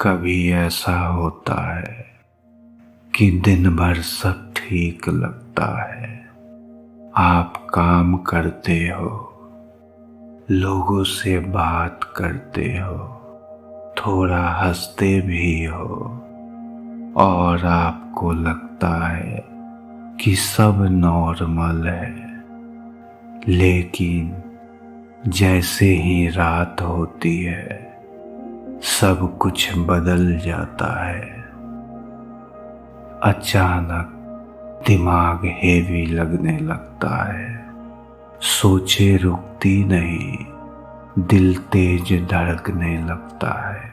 कभी ऐसा होता है कि दिन भर सब ठीक लगता है। आप काम करते हो, लोगों से बात करते हो, थोड़ा हंसते भी हो और आपको लगता है कि सब नॉर्मल है। लेकिन जैसे ही रात होती है सब कुछ बदल जाता है। अचानक दिमाग हेवी लगने लगता है, सोचे रुकती नहीं, दिल तेज धड़कने लगता है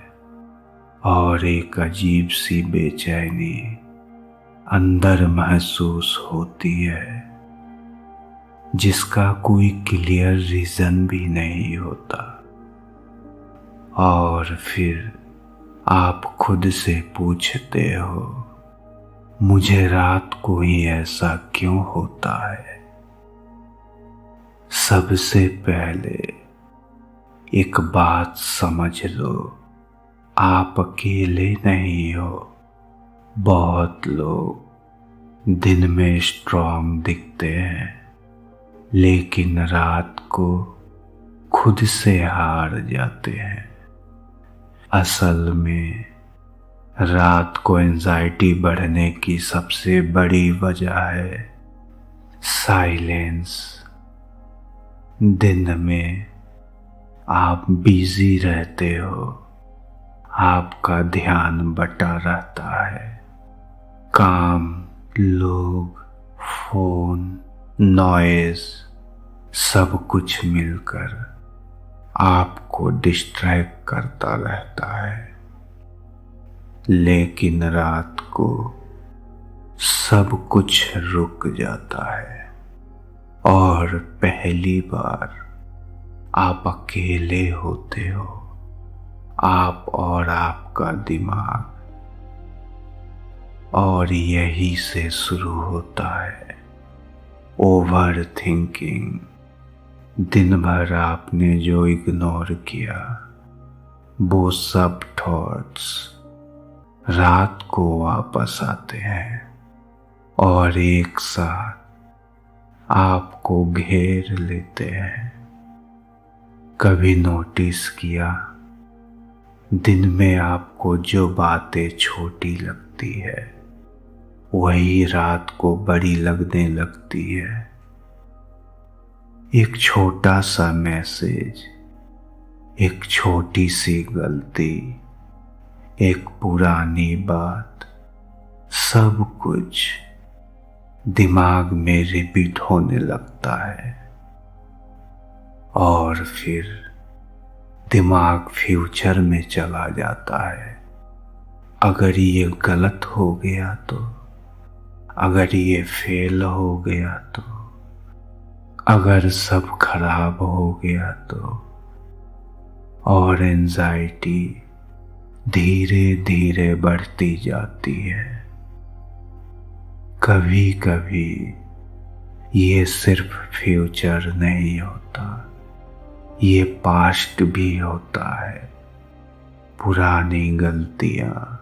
और एक अजीब सी बेचैनी अंदर महसूस होती है जिसका कोई क्लियर रीजन भी नहीं होता। और फिर आप खुद से पूछते हो, मुझे रात को ही ऐसा क्यों होता है? सबसे पहले एक बात समझ लो, आप अकेले नहीं हो। बहुत लोग दिन में स्ट्रांग दिखते हैं लेकिन रात को खुद से हार जाते हैं। असल में रात को एंजाइटी बढ़ने की सबसे बड़ी वजह है साइलेंस। दिन में आप बिजी रहते हो, आपका ध्यान बटा रहता है। काम, लोग, फोन, नॉइज सब कुछ मिलकर आपको डिस्ट्रैक्ट करता रहता है। लेकिन रात को सब कुछ रुक जाता है और पहली बार आप अकेले होते हो, आप और आपका दिमाग। और यही से शुरू होता है ओवर थिंकिंग। दिन भर आपने जो इग्नोर किया वो सब थॉट्स रात को वापस आते हैं और एक साथ आपको घेर लेते हैं। कभी नोटिस किया, दिन में आपको जो बातें छोटी लगती है वही रात को बड़ी लगने लगती है। एक छोटा सा मैसेज, एक छोटी सी गलती, एक पुरानी बात, सब कुछ दिमाग में रिपीट होने लगता है और फिर दिमाग फ्यूचर में चला जाता है। अगर ये गलत हो गया तो, अगर ये फेल हो गया तो, अगर सब खराब हो गया तो। और एंजाइटी धीरे धीरे बढ़ती जाती है। कभी कभी ये सिर्फ फ्यूचर नहीं होता, ये पास्ट भी होता है। पुरानी गलतियां,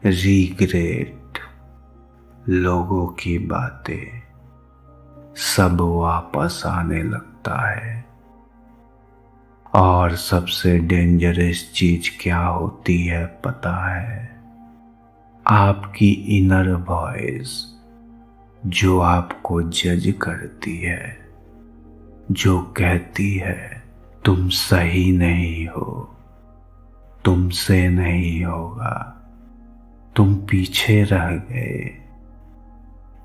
रिग्रेट, लोगों की बातें सब वापस आने लगता है। और सबसे डेंजरस चीज क्या होती है पता है? आपकी इनर वॉइस जो आपको जज करती है, जो कहती है तुम सही नहीं हो, तुमसे नहीं होगा, तुम पीछे रह गए।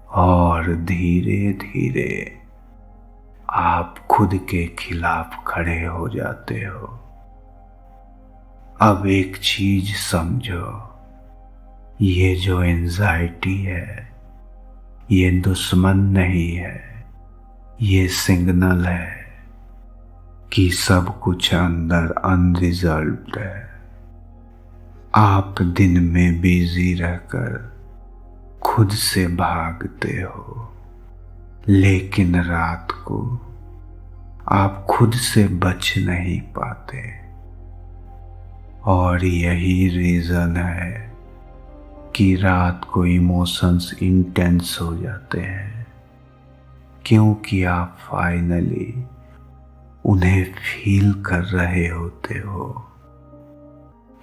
और धीरे धीरे आप खुद के खिलाफ खड़े हो जाते हो। अब एक चीज समझो, ये जो एंजाइटी है ये दुश्मन नहीं है, ये सिग्नल है कि सब कुछ अंदर अनरिजल्व्ड है। आप दिन में बिजी रहकर खुद से भागते हो लेकिन रात को आप खुद से बच नहीं पाते और यही रीज़न है कि रात को इमोशंस इंटेंस हो जाते हैं, क्योंकि आप फाइनली उन्हें फील कर रहे होते हो।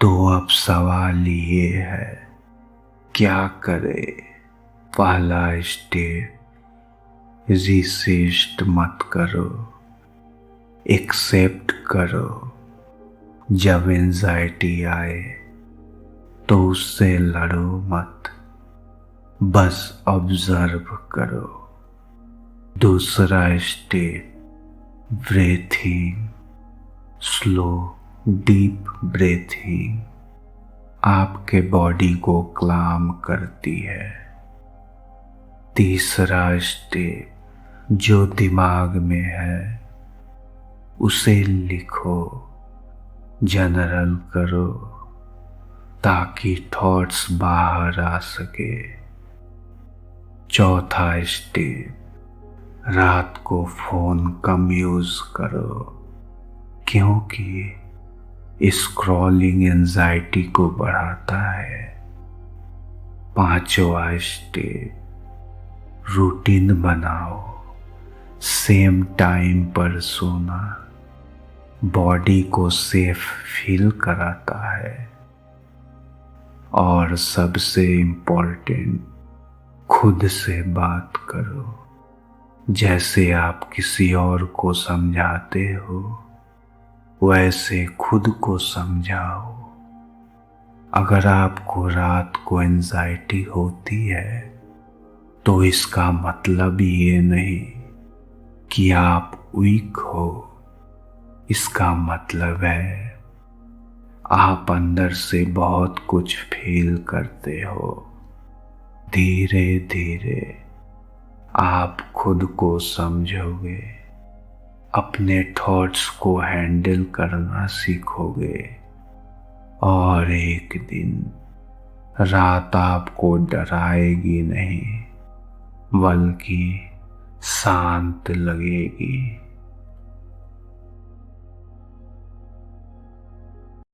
तो अब सवाल ये है, क्या करे? पहला स्टेप, रिसिस्ट मत करो, एक्सेप्ट करो। जब एंजाइटी आए तो उससे लड़ो मत, बस ऑब्जर्व करो। दूसरा step, breathing, slow deep breathing आपके बॉडी को क्लाम करती है। तीसरा स्टेप, जो दिमाग में है उसे लिखो, जनरल करो, ताकि थॉट्स बाहर आ सके। चौथा स्टेप, रात को फोन कम यूज करो, क्योंकि स्क्रॉलिंग एंजाइटी को बढ़ाता है। पांचवा स्टेप, रूटीन बनाओ, सेम टाइम पर सोना बॉडी को सेफ फील कराता है। और सबसे इम्पोर्टेंट, खुद से बात करो, जैसे आप किसी और को समझाते हो वैसे खुद को समझाओ। अगर आपको रात को एंजाइटी होती है तो इसका मतलब ये नहीं कि आप वीक हो। इसका मतलब है आप अंदर से बहुत कुछ फील करते हो। धीरे धीरे आप खुद को समझोगे, अपने थॉट्स को हैंडल करना सीखोगे, और एक दिन रात आपको डराएगी नहीं बल्कि शांत लगेगी।